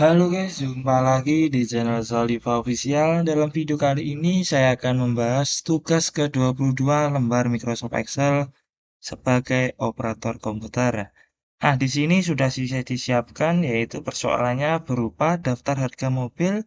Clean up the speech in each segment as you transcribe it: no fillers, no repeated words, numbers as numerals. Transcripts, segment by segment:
Halo guys, jumpa lagi di channel Soliva Official. Dalam video kali ini saya akan membahas tugas ke-22 lembar Microsoft Excel sebagai operator komputer. Nah, di sini sudah bisa disiapkan yaitu persoalannya berupa daftar harga mobil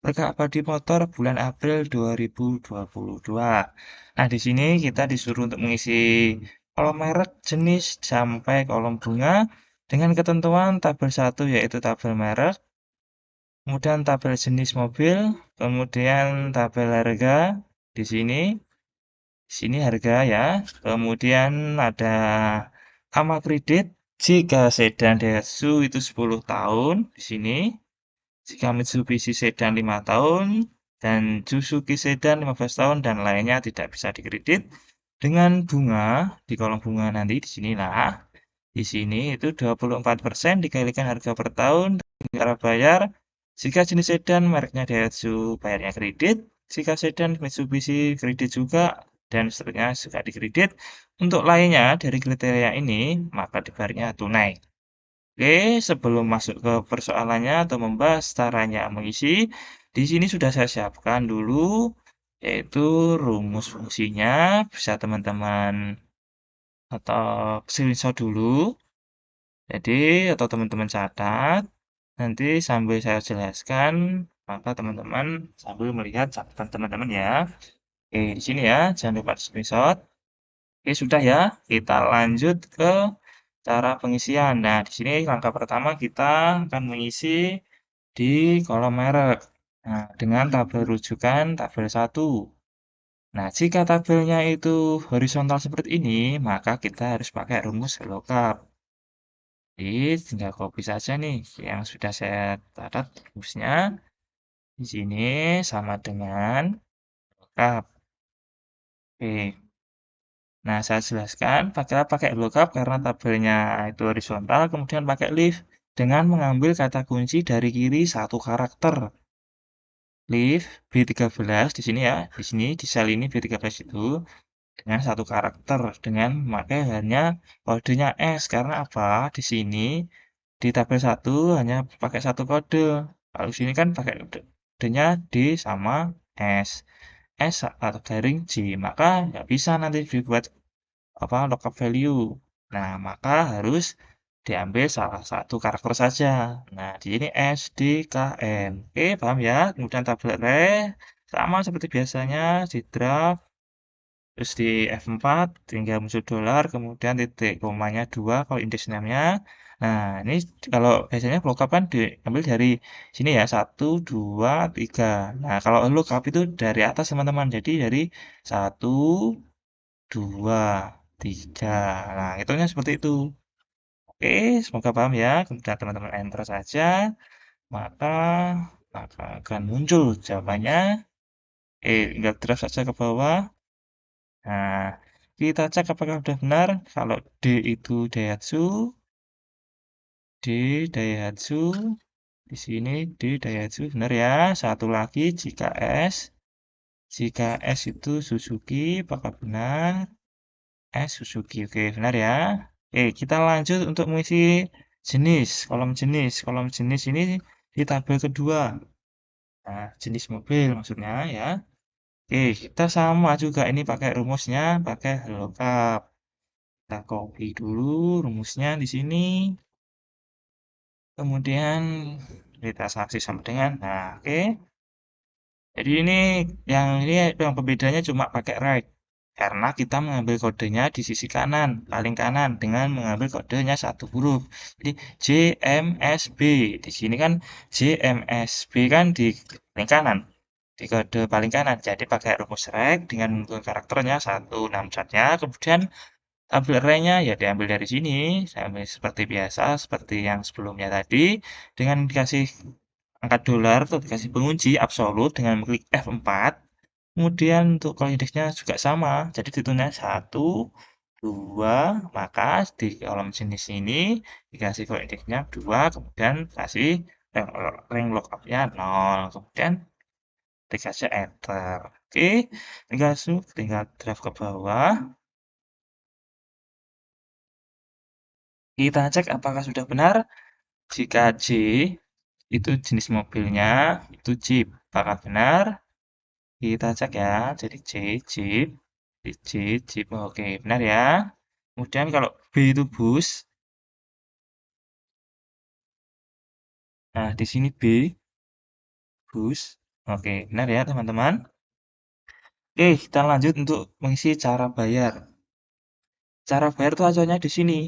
berkah abadi motor bulan April 2022. Nah, di sini kita disuruh untuk mengisi kolom merek, jenis, sampai kolom bunga dengan ketentuan tabel 1 yaitu tabel merek, kemudian tabel jenis mobil, kemudian tabel harga di sini harga ya. Kemudian ada ama kredit jika sedan Daihatsu itu 10 tahun di sini, jika Mitsubishi sedan 5 tahun dan Suzuki sedan 15 tahun dan lainnya tidak bisa dikredit dengan bunga di kolom bunga nanti di sinilah. Di sini itu 24% dikalikan harga per tahun cara bayar. Jika jenis sedan mereknya Daihatsu bayarnya kredit, jika sedan Mitsubishi kredit juga dan seterusnya juga dikredit. Untuk lainnya dari kriteria ini maka dibayarnya tunai. Oke, sebelum masuk ke persoalannya atau membahas caranya mengisi, di sini sudah saya siapkan dulu yaitu rumus fungsinya, bisa teman-teman atau screenshot dulu. Jadi, atau teman-teman catat, nanti sambil saya jelaskan, maka teman-teman sambil melihat catatan teman-teman ya. Oke, di sini ya, jangan lupa di screenshot. Oke, sudah ya. Kita lanjut ke cara pengisian. Nah, di sini langkah pertama kita akan mengisi di kolom merek. Nah, dengan tabel rujukan tabel 1. Nah, jika tabelnya itu horizontal seperti ini, maka kita harus pakai rumus VLOOKUP. Jadi tinggal copy saja nih yang sudah saya catat rumusnya. Di sini sama dengan lookup. Oke. Nah, saya jelaskan pakai lookup karena tabelnya itu horizontal, kemudian pakai leaf dengan mengambil kata kunci dari kiri satu karakter. Leaf B13 di sini ya, di sini di sel ini B13 itu dengan satu karakter dengan memakai hanya kodenya S karena apa? Di sini di tabel 1 hanya pakai satu kode. Kalau di sini kan pakai kodenya D sama S. S atau garing J, maka nggak bisa nanti dibuat apa lookup value. Nah, maka harus diambil salah satu karakter saja. Nah, di sini S, D, K, M. Oke, paham ya? Kemudian tabel array sama seperti biasanya di draft. Terus di F4 tinggal muncul dolar, kemudian titik komanya 2 kalau index name-nya. Nah, ini kalau biasanya lookup kan diambil dari sini ya, 1, 2, 3. Nah, kalau lookup itu dari atas teman-teman. Jadi dari 1, 2, 3. Nah, hitungnya seperti itu. Oke, semoga paham ya. Kemudian teman-teman enter saja, maka akan muncul jawabannya. Tinggal drag saja ke bawah. Nah, kita cek apakah sudah benar. Kalau D itu Daihatsu, D Daihatsu, di sini D Daihatsu benar ya. Satu lagi jika S itu Suzuki, apakah benar? S Suzuki, oke benar ya. Oke, kita lanjut untuk mengisi jenis, kolom jenis. Kolom jenis ini di tabel kedua. Nah, jenis mobil maksudnya ya. Oke, kita sama juga ini pakai rumusnya, pakai lookup. Kita copy dulu rumusnya di sini. Kemudian kita saksi sama dengan, nah oke. Jadi ini yang pembedanya cuma pakai right. Karena kita mengambil kodenya di sisi kanan, paling kanan dengan mengambil kodenya satu huruf. Jadi JMSB. Di sini kan JMSB kan di paling kanan, di kode paling kanan. Jadi pakai rumus right dengan menggunakan karakternya 164-nya. Kemudian tabel array-nya ya diambil dari sini, saya ambil seperti biasa, seperti yang sebelumnya tadi, dengan dikasih angka dolar atau dikasih pengunci absolut dengan mengklik F4. Kemudian untuk kalau indeksnya juga sama, jadi dihitungnya 1, 2, maka di kolom jenis ini dikasih kalau indeksnya 2, kemudian kasih rank lookupnya 0, kemudian dikasih enter. Oke, tinggal draft ke bawah. Kita cek apakah sudah benar. Jika J itu jenis mobilnya, itu Jeep. Apakah benar? Kita cek ya. Jadi Jeep. Jadi Jeep. Oke, benar ya. Kemudian kalau B itu bus. Nah, di sini B, bus. Oke, benar ya teman-teman. Oke, kita lanjut untuk mengisi cara bayar. Cara bayar itu acuannya di sini.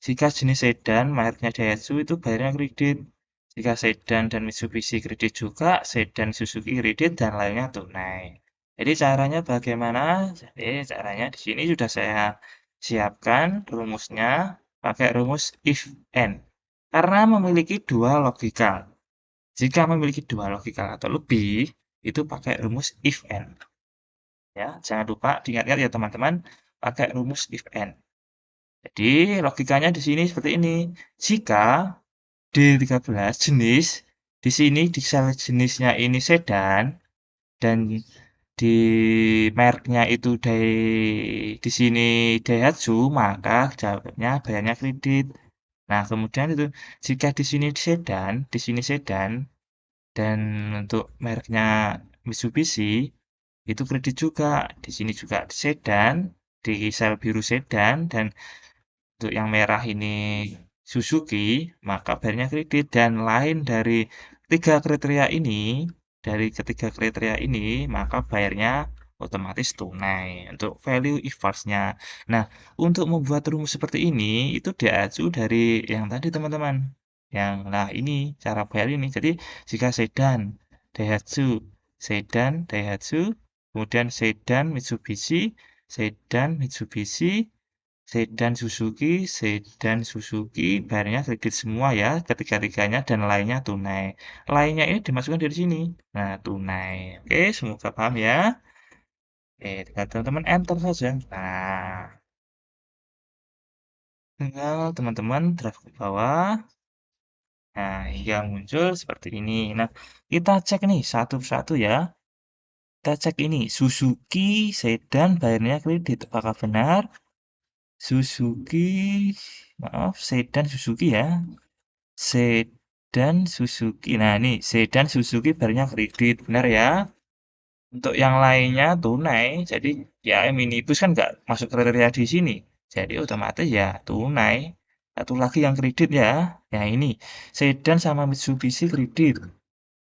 Jika jenis sedan, mereknya Daihatsu itu bayarnya kredit. Jika sedan dan Mitsubishi kredit juga, sedan Suzuki kredit dan lainnya tunai. Jadi caranya bagaimana? Jadi caranya di sini sudah saya siapkan rumusnya pakai rumus if and. Karena memiliki dua logika. Jika memiliki dua logika atau lebih, itu pakai rumus if and. Ya, jangan lupa diingat-ingat ya teman-teman, pakai rumus if and. Jadi logikanya di sini seperti ini. Jika D13 jenis, di sini di sel jenisnya ini sedan, dan di mereknya itu di sini Daihatsu, maka jawabnya bayarnya kredit. Nah, kemudian itu jika di sini sedan, dan untuk mereknya Mitsubishi, itu kredit juga. Di sini juga sedan, di sel biru sedan, dan untuk yang merah ini Suzuki, maka bayarnya kredit dan lain dari ketiga kriteria ini, maka bayarnya otomatis tunai untuk value if-nya. Nah, untuk membuat rumus seperti ini itu diacu dari yang tadi teman-teman. Nah ini cara bayar ini. Jadi jika sedan Daihatsu, kemudian sedan Mitsubishi, sedan Suzuki, bayarnya kredit semua ya, ketiga-tiganya dan lainnya tunai. Lainnya ini dimasukkan dari sini. Nah, tunai. Oke, semoga paham ya. Oke, tinggal teman-teman enter saja. Nah, tinggal teman-teman drag ke bawah. Nah, hingga muncul seperti ini. Nah, kita cek nih satu persatu ya. Kita cek ini, Suzuki sedan bayarnya kredit. Apakah benar? Suzuki, maaf, sedan Suzuki ya. Sedan Suzuki. Nah, ini sedan Suzuki bayarnya kredit, benar ya? Untuk yang lainnya tunai. Jadi ya minibus kan nggak masuk kriteria di sini. Jadi otomatis ya tunai. Satu lagi yang kredit ya. Ya ini sedan sama Mitsubishi kredit.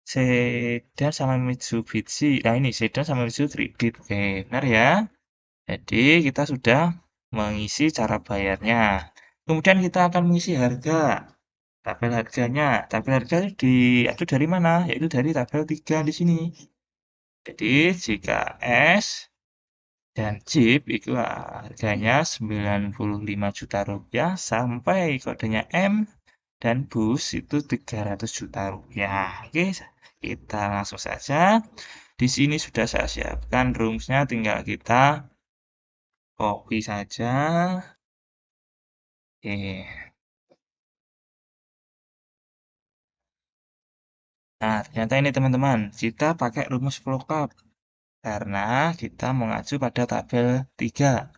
Sedan sama Mitsubishi. Nah ini sedan sama Mitsubishi kredit. Oke, benar ya. Jadi kita sudah mengisi cara bayarnya. Kemudian kita akan mengisi harga. Tabel harganya. Tabel harga diambil dari mana? Yaitu dari tabel 3 di sini. Jadi jika S dan Jeep itu harganya 95 juta rupiah sampai kodenya M, dan bus itu 300 juta rupiah. Oke, kita langsung saja. Di sini sudah saya siapkan rumusnya, tinggal kita copy saja. Oke. Nah, ternyata ini teman-teman, kita pakai rumus VLOOKUP karena kita mengacu pada tabel 3.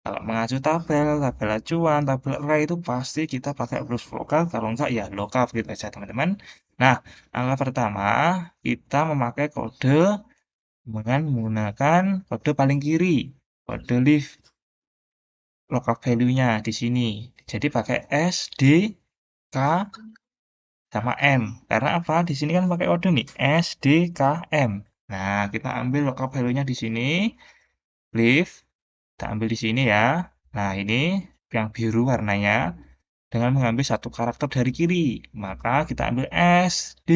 Kalau mengacu tabel acuan, tabel array itu pasti kita pakai rumus VLOOKUP, kalau enggak ya lookup gitu aja teman-teman. Nah, langkah pertama, kita memakai kode dengan menggunakan kode paling kiri, kode leaf lookup value-nya di sini. Jadi pakai S, D, K, sama M. Karena apa? Di sini kan pakai kode nih, S, D, K, M. Nah, kita ambil lookup value-nya di sini, leaf, kita ambil di sini ya. Nah, ini yang biru warnanya dengan mengambil satu karakter dari kiri. Maka kita ambil S, D,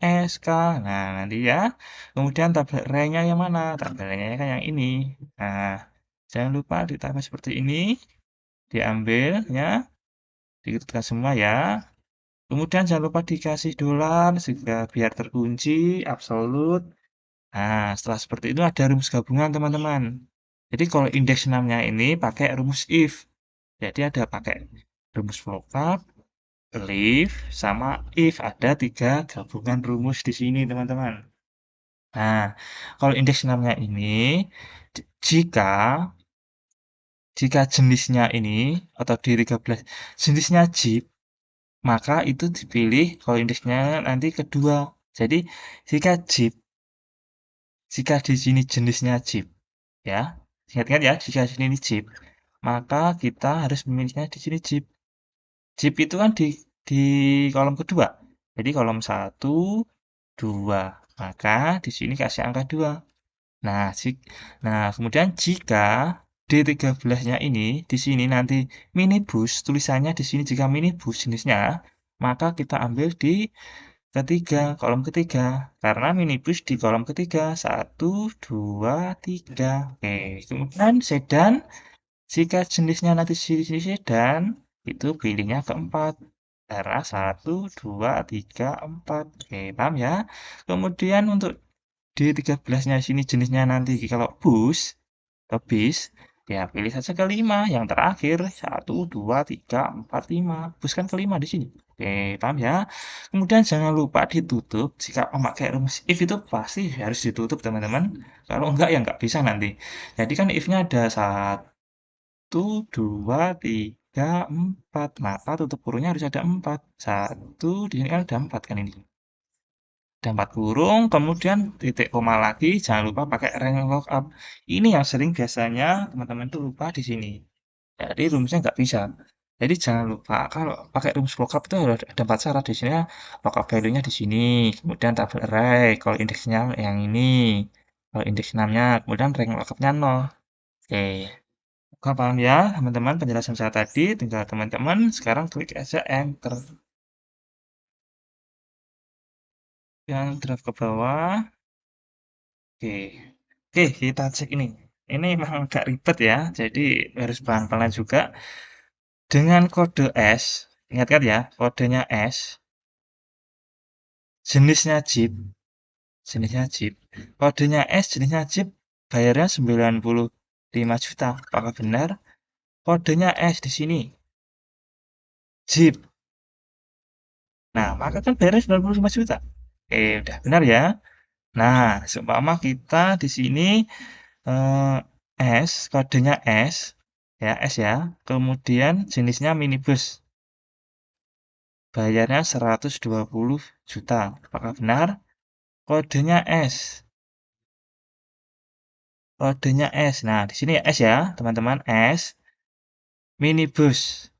S, K. Nah, nanti ya. Kemudian tabel array-nya yang mana? Tabel array-nya kan yang ini. Nah, jangan lupa ditambah seperti ini. Diambilnya, diketikkan semua ya. Kemudian jangan lupa dikasih dolar sehingga biar terkunci, absolut. Nah, setelah seperti itu ada rumus gabungan teman-teman. Jadi kalau indeks 6-nya ini pakai rumus if. Jadi ada pakai rumus lookup, leaf, sama if. Ada 3 gabungan rumus di sini teman-teman. Nah, kalau indeks 6-nya ini, jika jika jenisnya ini, atau di 13, jenisnya Jeep, maka itu dipilih kalau indeksnya nanti kedua. Jadi jika Jeep, jika di sini jenisnya Jeep, ya, ingat-ingat ya, jika di sini Jeep, maka kita harus memilihnya di sini Jeep. Jeep itu kan di kolom kedua. Jadi kolom satu, 2. Maka di sini kasih angka 2. Nah, nah, kemudian jika D13-nya ini di sini nanti minibus, tulisannya di sini jika minibus jenisnya, maka kita ambil di ketiga, kolom ketiga. Karena minibus di kolom ketiga. Satu, 2, 3. Oke, kemudian sedan, jika jenisnya nanti sini sedan, itu pilihnya keempat. Karena satu, 2, 3, 4. Oke, paham ya? Kemudian untuk D13-nya sini jenisnya nanti kalau bus, ke bis, ya pilih saja kelima, yang terakhir. Satu, 2, 3, 4, 5. Bus kan kelima di sini. Oke, paham ya? Kemudian jangan lupa ditutup. Jika memakai rumus if itu pasti harus ditutup, teman-teman. Kalau enggak, ya enggak bisa nanti. Jadi kan if-nya ada 1, 2, 3, 4. Maka tutup kurungnya harus ada 4. Satu, di sini kan ada 4 kan ini. Ada 4 kurung, kemudian titik koma lagi, jangan lupa pakai rank lookup. Ini yang sering biasanya teman-teman tuh lupa di sini. Jadi rumusnya nggak bisa. Jadi jangan lupa kalau pakai rumus lookup itu ada 4 syarat di sini. Lookup value-nya di sini, kemudian tabel array, kalau indeksnya yang ini, kalau indeks 6-nya, kemudian rank lookup-nya 0. Oke, Kak paham ya teman-teman penjelasan saya tadi? Tinggal teman-teman sekarang klik aja enter. Yang draft ke bawah. Oke. Oke, kita cek ini. Ini memang agak ribet ya, jadi harus pelan-pelan juga. Dengan kode S, ingat-ingat ya, kodenya S, jenisnya Jeep, jenisnya Jeep. Kodenya S, jenisnya Jeep, bayarnya 95 juta. Apakah benar? Kodenya S di sini, Jeep. Nah, maka kan bayarnya 95 juta. Udah benar ya. Nah, seumpama kita di sini eh, S, kodenya S, ya S ya. Kemudian jenisnya minibus. Bayarnya 120 juta. Apakah benar? Kodenya S. Kodenya S. Nah, di sini S ya, teman-teman. S. Minibus.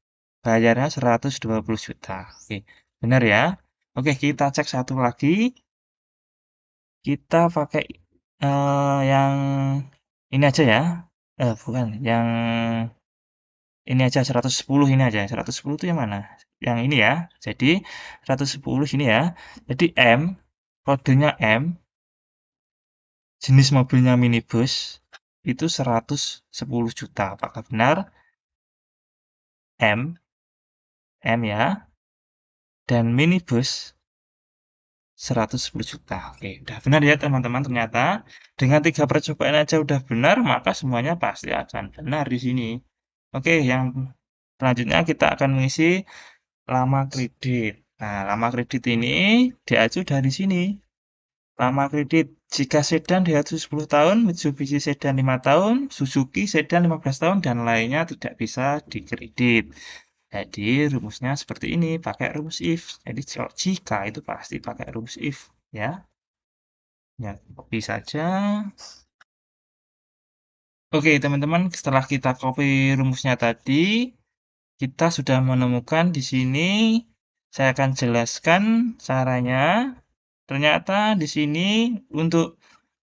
Bayarnya 120 juta. Oke, benar ya? Oke, kita cek satu lagi. Kita pakai yang ini aja ya. Bukan, yang ini aja 110 ini aja. 110 itu yang mana? Yang ini ya. Jadi 110 ini ya. Jadi M, kodenya M, jenis mobilnya minibus itu 110 juta. Apakah benar? M, M ya. Dan minibus 110 juta. Oke, udah benar ya teman-teman ternyata. Dengan 3 percobaan aja udah benar, maka semuanya pasti akan benar di sini. Oke, yang selanjutnya kita akan mengisi lama kredit. Nah, lama kredit ini diacu dari sini. Lama kredit, jika sedan diacu 10 tahun, Mitsubishi sedan 5 tahun, Suzuki sedan 15 tahun, dan lainnya tidak bisa dikredit. Jadi rumusnya seperti ini, pakai rumus if. Jadi kalau jika itu pasti pakai rumus if, ya. Ya, copy saja. Oke, teman-teman, setelah kita copy rumusnya tadi, kita sudah menemukan di sini. Saya akan jelaskan caranya. Ternyata di sini untuk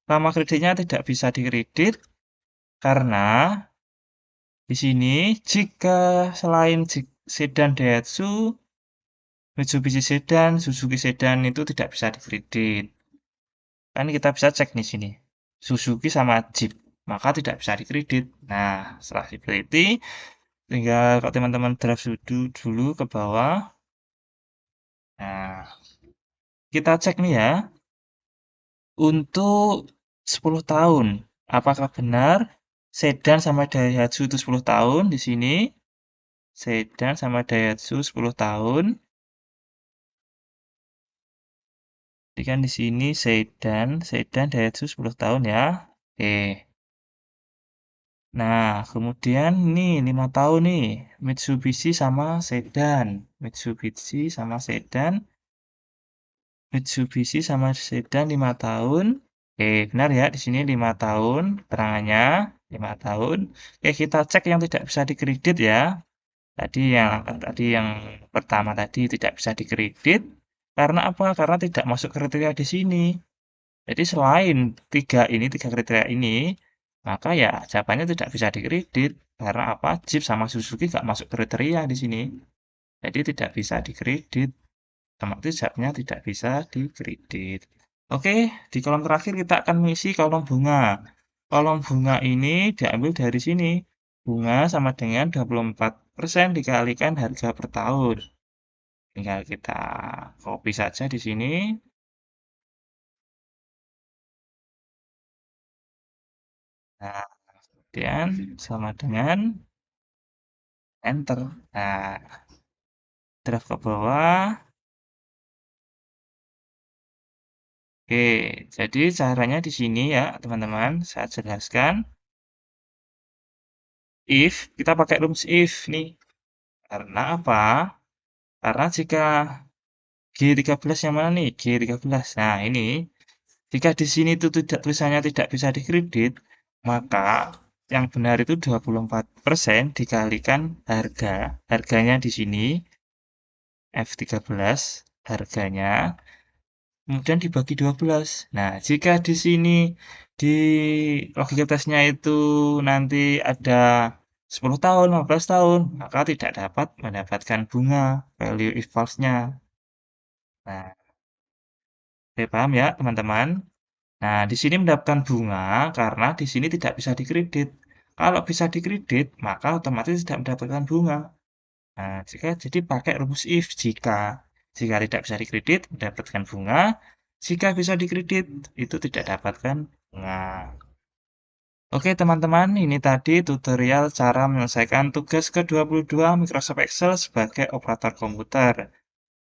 lama kreditnya tidak bisa dikredit karena di sini jika selain sedan Daihatsu, Mitsubishi sedan, Suzuki sedan itu tidak bisa dikredit. Kan kita bisa cek di sini. Suzuki sama Jeep, maka tidak bisa dikredit. Nah, setelah diteliti, tinggal kalau teman-teman draft dulu ke bawah. Nah, kita cek nih ya. Untuk 10 tahun, apakah benar sedan sama Daihatsu itu 10 tahun di sini? Sedan sama Daihatsu 10 tahun. Jadi kan di sini sedan Daihatsu 10 tahun ya. Oke. Nah, kemudian nih 5 tahun nih, Mitsubishi sama sedan. Mitsubishi sama sedan, Mitsubishi sama sedan 5 tahun. Oke, benar ya, di sini 5 tahun keterangannya, 5 tahun. Oke, kita cek yang tidak bisa dikredit ya. Tadi yang pertama tadi tidak bisa dikredit, karena apa? Karena tidak masuk kriteria di sini. Jadi selain 3 kriteria ini, maka ya jawabannya tidak bisa dikredit. Karena apa? Jeep sama Suzuki nggak masuk kriteria di sini. Jadi tidak bisa dikredit. Otomatis jawabnya tidak bisa dikredit. Oke, di kolom terakhir kita akan mengisi kolom bunga. Kolom bunga ini diambil dari sini. Bunga sama dengan 24% dikalikan harga per tahun. Tinggal kita copy saja di sini. Nah, kemudian sama dengan enter. Nah, drag ke bawah. Oke, jadi caranya di sini ya, teman-teman. Saya jelaskan. If, kita pakai rumus if nih. Karena apa? Karena jika G13 yang mana nih? G13. Nah, ini. Jika di sini itu tidak tulisannya tidak bisa dikredit, maka yang benar itu 24% dikalikan harga. Harganya di sini F13 harganya kemudian dibagi 12. Nah, jika di sini di logika tesnya itu nanti ada 10 tahun, 15 tahun, maka tidak dapat mendapatkan bunga value if false-nya. Nah, oke, paham ya, teman-teman? Nah, di sini mendapatkan bunga karena di sini tidak bisa dikredit. Kalau bisa dikredit, maka otomatis tidak mendapatkan bunga. Nah, jadi pakai rumus if jika tidak bisa dikredit mendapatkan bunga, jika bisa dikredit itu tidak dapatkan bunga. Oke teman-teman, ini tadi tutorial cara menyelesaikan tugas ke-22 Microsoft Excel sebagai operator komputer.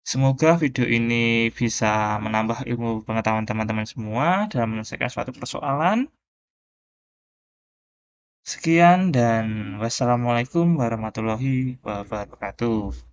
Semoga video ini bisa menambah ilmu pengetahuan teman-teman semua dalam menyelesaikan suatu persoalan. Sekian dan wassalamualaikum warahmatullahi wabarakatuh.